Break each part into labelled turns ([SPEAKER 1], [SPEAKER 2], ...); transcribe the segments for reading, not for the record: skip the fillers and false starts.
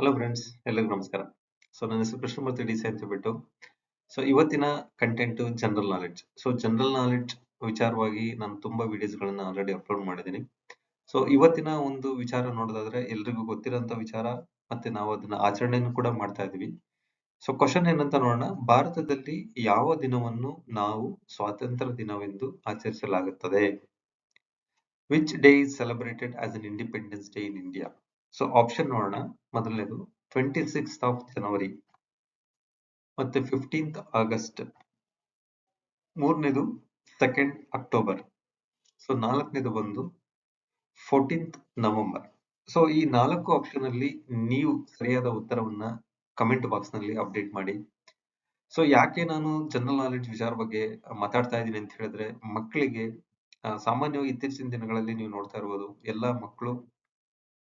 [SPEAKER 1] Hello friends, ಎಲ್ಲರಿಗೂ ನಮಸ್ಕಾರ. ನನ್ನ ಹೆಸರು ಕೃಷ್ಣಮೂರ್ತಿ ಡಿ ಸಿ ಅಂತ ಹೇಳ್ಬಿಟ್ಟು. ಇವತ್ತಿನ content general knowledge. General knowledge ವಿಚಾರವಾಗಿ ನಾನು ತುಂಬಾ ವಿಡಿಯೋಸ್ಗಳನ್ನ ಆಲ್ರೆಡಿ ಅಪ್ಲೋಡ್ ಮಾಡಿದ್ದೀನಿ. ಇವತ್ತಿನ ಒಂದು ವಿಚಾರ ನೋಡೋದಾದ್ರೆ ಎಲ್ರಿಗೂ ಗೊತ್ತಿರೋಂಥ ವಿಚಾರ, ಮತ್ತೆ ನಾವು ಅದನ್ನ ಆಚರಣೆಯನ್ನು ಕೂಡ ಮಾಡ್ತಾ ಇದೀವಿ. ಕ್ವಶನ್ ಏನಂತ ನೋಡೋಣ. ಭಾರತದಲ್ಲಿ ಯಾವ ದಿನವನ್ನು ನಾವು ಸ್ವಾತಂತ್ರ್ಯ ದಿನವೆಂದು ಆಚರಿಸಲಾಗುತ್ತದೆ? Which day is celebrated as an independence day in India? Option ನೋಡೋಣ. ಮೊದಲನೇದು 26th ಆಫ್ ಜನವರಿ, ಮತ್ತೆ 15th ಆಗಸ್ಟ್, ಮೂರನೇದು 2nd ಅಕ್ಟೋಬರ್, ನಾಲ್ಕನೇದು ಬಂದು 14th ನವೆಂಬರ್. ಈ 4 ಆಪ್ಷನ್ ಅಲ್ಲಿ ನೀವು ಸರಿಯಾದ ಉತ್ತರವನ್ನ ಕಮೆಂಟ್ ಬಾಕ್ಸ್ ನಲ್ಲಿ ಅಪ್ಡೇಟ್ ಮಾಡಿ. ಯಾಕೆ ನಾನು ಜನರಲ್ ನಾಲೆಡ್ಜ್ ವಿಚಾರ ಬಗ್ಗೆ ಮಾತಾಡ್ತಾ ಇದ್ದೀನಿ ಅಂತ ಹೇಳಿದ್ರೆ, ಮಕ್ಕಳಿಗೆ ಸಾಮಾನ್ಯವಾಗಿ ಇತ್ತೀಚಿನ ದಿನಗಳಲ್ಲಿ ನೀವು ನೋಡ್ತಾ ಇರ್ಬೋದು, ಎಲ್ಲಾ ಮಕ್ಕಳು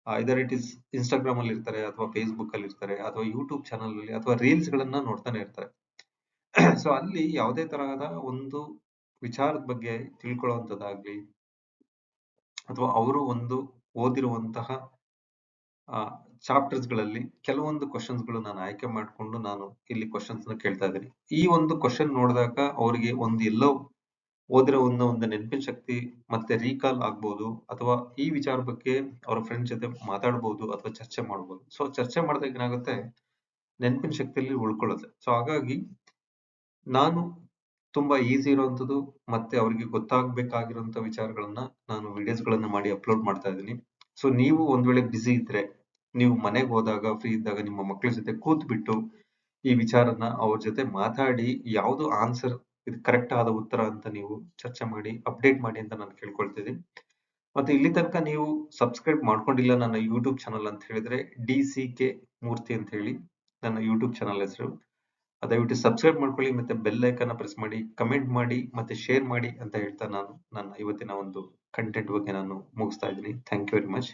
[SPEAKER 1] ಐದರ್ ಇಟ್ ಇಸ್ ಇನ್ಸ್ಟಾಗ್ರಾಮ್ ಅಲ್ಲಿ ಇರ್ತಾರೆ, ಅಥವಾ ಫೇಸ್ಬುಕ್ ಅಲ್ಲಿ ಇರ್ತಾರೆ, ಅಥವಾ ಯೂಟ್ಯೂಬ್ ಚಾನಲ್ ಅಲ್ಲಿ, ಅಥವಾ ರೀಲ್ಸ್ ಗಳನ್ನ ನೋಡ್ತಾನೆ ಇರ್ತಾರೆ. ಅಲ್ಲಿ ಯಾವುದೇ ತರಹದ ಒಂದು ವಿಚಾರದ ಬಗ್ಗೆ ತಿಳ್ಕೊಳ್ಳುವಂತದ್ದಾಗ್ಲಿ, ಅಥವಾ ಅವರು ಒಂದು ಓದಿರುವಂತಹ ಚಾಪ್ಟರ್ಸ್ ಗಳಲ್ಲಿ ಕೆಲವೊಂದು ಕ್ವಶನ್ಸ್ ಗಳು ನಾನು ಆಯ್ಕೆ ಮಾಡಿಕೊಂಡು ನಾನು ಇಲ್ಲಿ ಕ್ವಶನ್ಸ್ ನ ಕೇಳ್ತಾ ಇದ್ದೀನಿ. ಈ ಒಂದು ಕ್ವಶನ್ ನೋಡಿದಾಗ ಅವರಿಗೆ ಎಲ್ಲೋ ಓದಿರೋ ಒಂದು ನೆನಪಿನ ಶಕ್ತಿ ಮತ್ತೆ ರೀಕಾಲ್ ಆಗ್ಬಹುದು, ಅಥವಾ ಈ ವಿಚಾರ ಬಗ್ಗೆ ಅವರ ಫ್ರೆಂಡ್ಸ್ ಜೊತೆ ಮಾತಾಡಬಹುದು ಅಥವಾ ಚರ್ಚೆ ಮಾಡಬಹುದು. ಚರ್ಚೆ ಮಾಡಿದಾಗ ಏನಾಗುತ್ತೆ, ನೆನಪಿನ ಶಕ್ತಿಯಲ್ಲಿ ಉಳ್ಕೊಳ್ಳುತ್ತೆ. ಹಾಗಾಗಿ ನಾನು ತುಂಬಾ ಈಸಿ ಇರುವಂತದ್ದು ಮತ್ತೆ ಅವರಿಗೆ ಗೊತ್ತಾಗಬೇಕಾಗಿರುವಂತ ವಿಚಾರಗಳನ್ನ ನಾನು ವಿಡಿಯೋಸ್ ಗಳನ್ನ ಮಾಡಿ ಅಪ್ಲೋಡ್ ಮಾಡ್ತಾ ಇದ್ದೀನಿ. ನೀವು ಒಂದ್ ವೇಳೆ ಬಿಸಿ ಇದ್ರೆ, ನೀವು ಮನೆಗೆ ಹೋದಾಗ ಫ್ರೀ ಇದ್ದಾಗ ನಿಮ್ಮ ಮಕ್ಕಳ ಜೊತೆ ಕೂತ್ ಬಿಟ್ಟು ಈ ವಿಚಾರನ ಅವ್ರ ಜೊತೆ ಮಾತಾಡಿ, ಯಾವ್ದು ಆನ್ಸರ್ ಇದು ಕರೆಕ್ಟ್ ಆದ ಉತ್ತರ ಅಂತ ನೀವು ಚರ್ಚೆ ಮಾಡಿ, ಅಪ್ಡೇಟ್ ಮಾಡಿ ಅಂತ ನಾನು ಕೇಳ್ಕೊಳ್ತಿದ್ದೀನಿ. ಮತ್ತೆ ಇಲ್ಲಿ ತನಕ ನೀವು ಸಬ್ಸ್ಕ್ರೈಬ್ ಮಾಡ್ಕೊಂಡಿಲ್ಲ ನನ್ನ ಯೂಟ್ಯೂಬ್ ಚಾನಲ್ ಅಂತ ಹೇಳಿದ್ರೆ, DCK ಮೂರ್ತಿ ಅಂತ ಹೇಳಿ ನನ್ನ ಯೂಟ್ಯೂಬ್ ಚಾನಲ್ ಹೆಸರು. ದಯವಿಟ್ಟು ಸಬ್ಸ್ಕ್ರೈಬ್ ಮಾಡ್ಕೊಳ್ಳಿ, ಮತ್ತೆ ಬೆಲ್ ಐಕನ್ ಪ್ರೆಸ್ ಮಾಡಿ, ಕಮೆಂಟ್ ಮಾಡಿ, ಮತ್ತೆ ಶೇರ್ ಮಾಡಿ ಅಂತ ಹೇಳ್ತಾ ನಾನು ನನ್ನ ಇವತ್ತಿನ ಒಂದು ಕಂಟೆಂಟ್ ಬಗ್ಗೆ ನಾನು ಮುಗಿಸ್ತಾ ಇದ್ದೀನಿ. Thank you very much.